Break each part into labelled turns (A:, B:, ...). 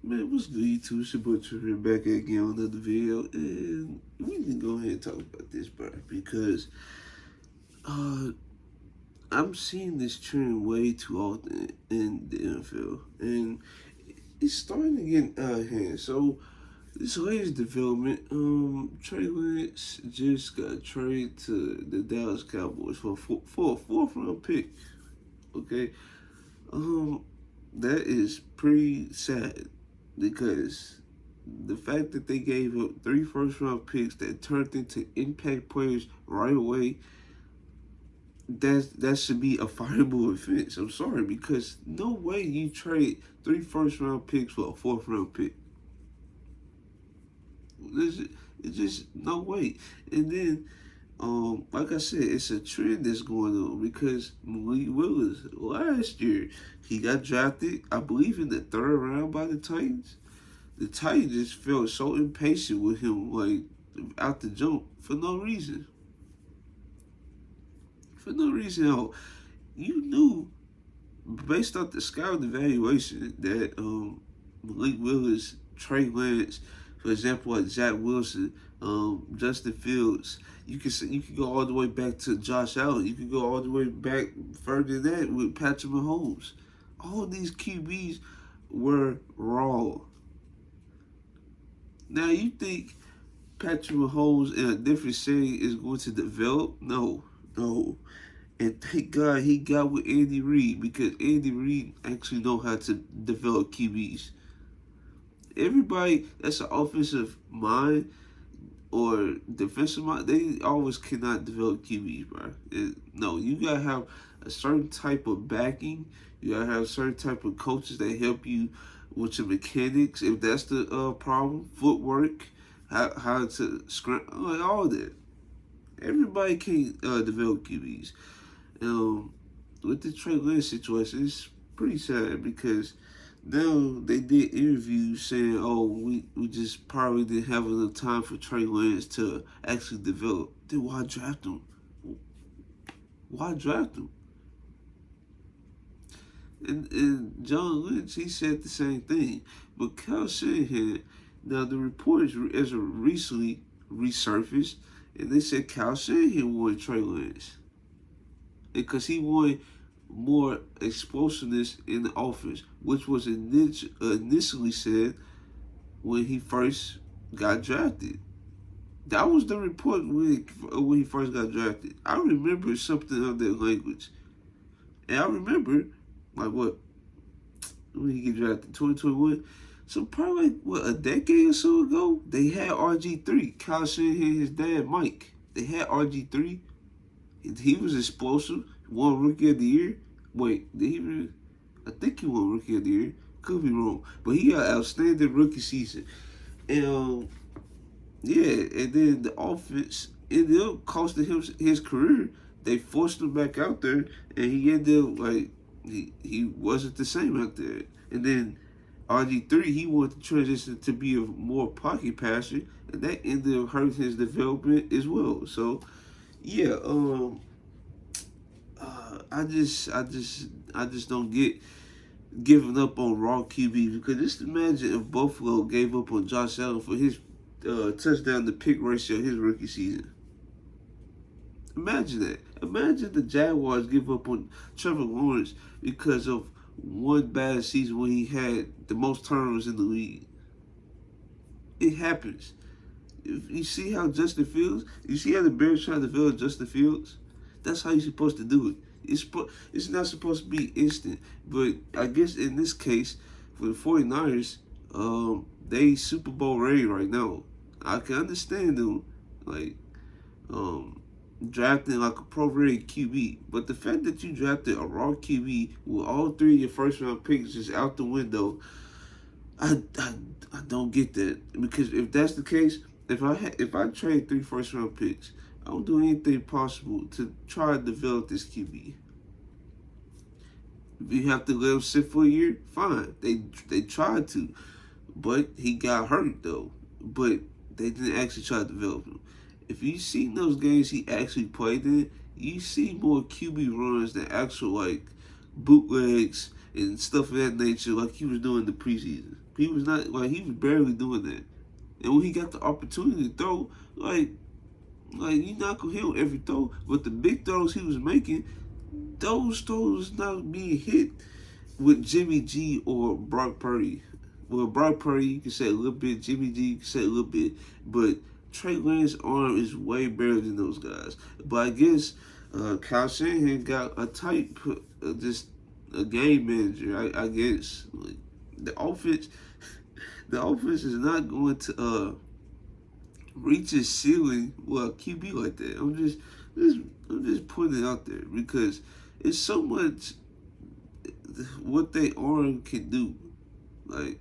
A: Man, what's good, YouTube? It's your boy Trevor back again on another video, and we need to go ahead and talk about this, bro, because uh, I'm seeing this trend way too often in the NFL, and it's starting to get out of hand. So, this latest development, Trey Lance just got traded to the Dallas Cowboys for a fourth round pick. Okay, um, that is pretty sad because the fact that they gave up three first round picks that turned into impact players right away, that should be a fireable offense. I'm sorry, because no way you trade three first round picks for a fourth round pick. It's just no way. And then, like I said, it's a trend that's going on because Malik Willis last year he got drafted, I believe, in the third round by the Titans. The Titans just felt so impatient with him, like out the jump for no reason. For no reason at all. You knew, based off the scout evaluation, that Malik Willis, Trey Lance, for example, like Zach Wilson, Justin Fields. You can go all the way back to Josh Allen. You can go all the way back further than that with Patrick Mahomes. All these QBs were raw. Now you think Patrick Mahomes in a different setting is going to develop? No, no. And thank God he got with Andy Reid because Andy Reid actually know how to develop QBs. Everybody that's an offensive mind or defensive mind, they always cannot develop QBs, bro. No, you gotta have a certain type of backing. You gotta have certain type of coaches that help you with your mechanics, if that's the problem, footwork, how to scrum, like all that. Everybody can't develop QBs. With the Trey Lance situation, it's pretty sad because now they did interviews saying, "Oh, we just probably didn't have enough time for Trey Lance to actually develop." Then why draft him? Why draft him? And John Lynch, he said the same thing. But Kyle Shanahan, now the reports as of recently resurfaced, and they said Kyle Shanahan wanted Trey Lance because he wanted more explosiveness in the offense, which was initially said when he first got drafted. That was the report when he first got drafted. I remember something of that language. And I remember, like, what, when he get drafted, 2021? So probably, like, what, a decade or so ago, they had RG3. Kyle Shanahan, his dad, Mike. They had RG3. He was explosive. Won Rookie of the Year. Wait, did he really? I think he won Rookie of the Year. Could be wrong. But he got outstanding rookie season. And, yeah, and then the offense ended up costing him his career. They forced him back out there, and he ended up, like, he wasn't the same out there. And then RG3, he wanted to transition to be a more pocket passer, and that ended up hurting his development as well. So, yeah, I just don't get giving up on raw QB because just imagine if Buffalo gave up on Josh Allen for his touchdown to pick ratio his rookie season. Imagine that. Imagine the Jaguars give up on Trevor Lawrence because of one bad season when he had the most turnovers in the league. It happens. If you see how Justin Fields, you see how the Bears trying to develop Justin Fields? That's how you're supposed to do it. It's not supposed to be instant. But I guess in this case, for the 49ers, they Super Bowl ready right now. I can understand them, like, drafting like a pro-rated QB. But the fact that you drafted a raw QB with all three of your first-round picks just out the window, I don't get that. Because if that's the case, if I trade three first-round picks, I don't do anything possible to try to develop this QB. If you have to let him sit for a year, fine. They tried to, but he got hurt though. But they didn't actually try to develop him. If you see those games he actually played in, you see more QB runs than actual like bootlegs and stuff of that nature, like he was doing in the preseason. He was not like he was barely doing that. And when he got the opportunity to throw, like you're not gonna hit on every throw, but the big throws he was making, those throws not being hit with Jimmy G or Brock Purdy. Well, Brock Purdy, you can say a little bit. Jimmy G, you can say a little bit. But Trey Lance's arm is way better than those guys. But I guess Kyle Shanahan got a type, just a game manager. I guess like, the offense, the offense is not going to reach its ceiling with a QB like that. I'm just putting it out there because it's so much what they arm can do. Like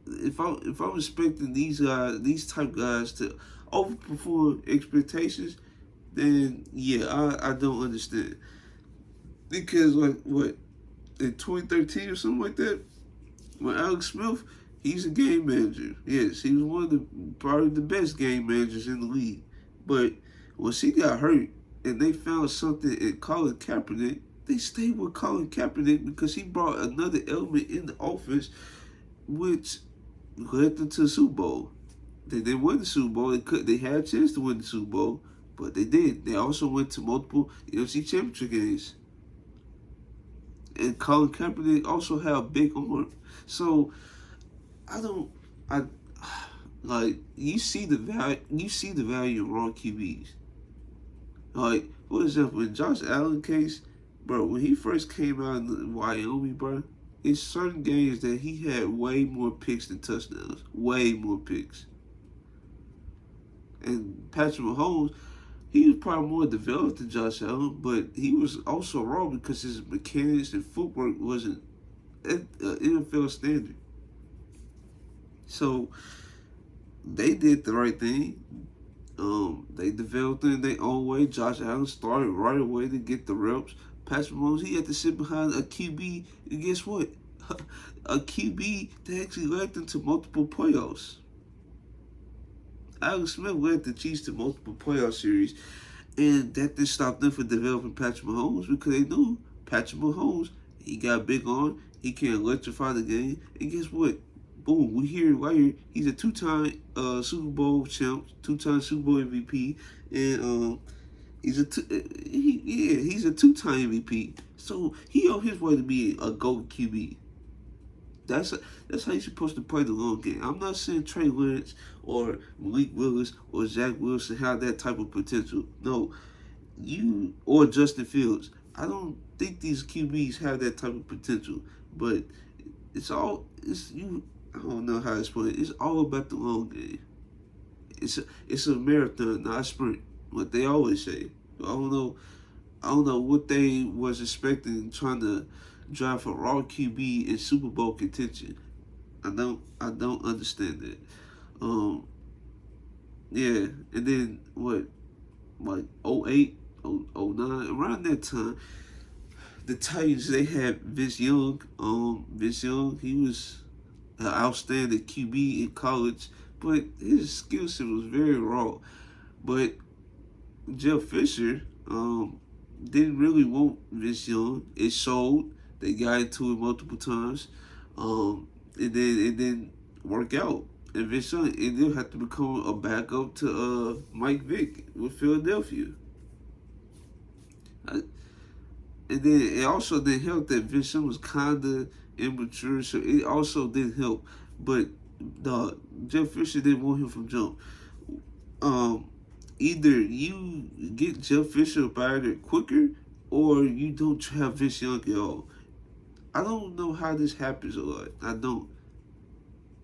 A: if I'm expecting these guys, these type guys to overperform expectations, then yeah, I don't understand. Because like what in 2013 or something like that, when Alex Smith, he's a game manager. Yes, he was one of the probably the best game managers in the league. But once he got hurt and they found something in Colin Kaepernick, they stayed with Colin Kaepernick because he brought another element in the offense, which led them to the Super Bowl. They didn't win the Super Bowl. They had a chance to win the Super Bowl, but they did. They also went to multiple NFC Championship games. And Colin Kaepernick also had a big arm. So I like you see the value in raw QBs. Like, for example, in Josh Allen case, bro, when he first came out in Wyoming, bro, in certain games that he had way more picks than touchdowns. Way more picks. And Patrick Mahomes, he was probably more developed than Josh Allen, but he was also raw because his mechanics and footwork wasn't at NFL standard. So they did the right thing. They developed it in their own way. Josh Allen started right away to get the reps. Patrick Mahomes, he had to sit behind a QB, and guess what? A QB that actually led them to multiple playoffs. Alex Smith led the Chiefs to multiple playoff series, and that didn't stop them from developing Patrick Mahomes because they knew Patrick Mahomes, he got big on, he can electrify the game, and guess what? Boom, we hear right here, he's a two-time Super Bowl champ, two-time Super Bowl MVP, and he's a two-time MVP. So he on his way to be a GOAT QB. That's how you're supposed to play the long game. I'm not saying Trey Lance or Malik Willis or Zach Wilson have that type of potential. No, you or Justin Fields. I don't think these QBs have that type of potential. But it's you. I don't know how to explain it. It's all about the long game. It's a marathon, not a sprint. What they always say. I don't know what they was expecting trying to drive for raw QB in Super Bowl contention. I don't understand that. Yeah, and then what, like 08, 09, around that time, the Titans, they had Vince Young. Vince Young, he was an outstanding QB in college, but his skill set was very raw. But Jeff Fisher didn't really want Vince Young. It showed. They got into it multiple times. It didn't work out. And Vince Young ended up have to become a backup to Mike Vick with Philadelphia. And then it also didn't help that Vince Young was kind of immature, so it also didn't help. But Jeff Fisher didn't want him from jump. Either you get Jeff Fisher up out of there quicker, or you don't have Vince Young at all. I don't know how this happens a lot. I don't.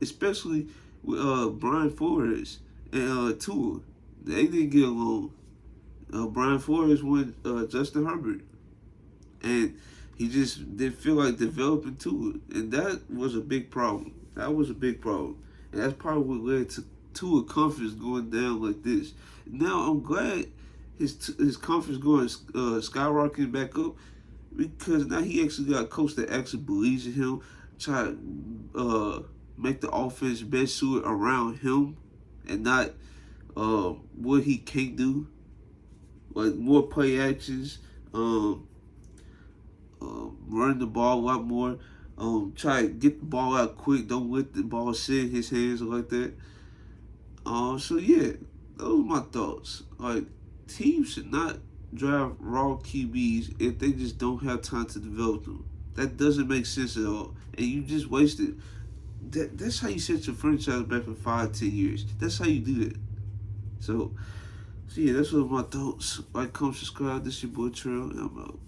A: Especially with Brian Flores and Tua. They didn't get along. Brian Flores went Justin Herbert. And he just didn't feel like developing Tua. And that was a big problem. That was a big problem. And that's probably what led to Tua confidence going down like this. Now I'm glad his confidence going skyrocketing back up, because now he actually got a coach that actually believes in him, try to make the offense best suited around him and not what he can't do. Like more play actions, running the ball a lot more. Try to get the ball out quick. Don't let the ball sit in his hands like that. So yeah, those are my thoughts. Like, teams should not draft raw QBs if they just don't have time to develop them. That doesn't make sense at all, and you just wasted. That's how you set your franchise back for 5, 10 years. That's how you do it. So yeah, that's what my thoughts. Like, comment, subscribe. This your boy Trill, and I'm out.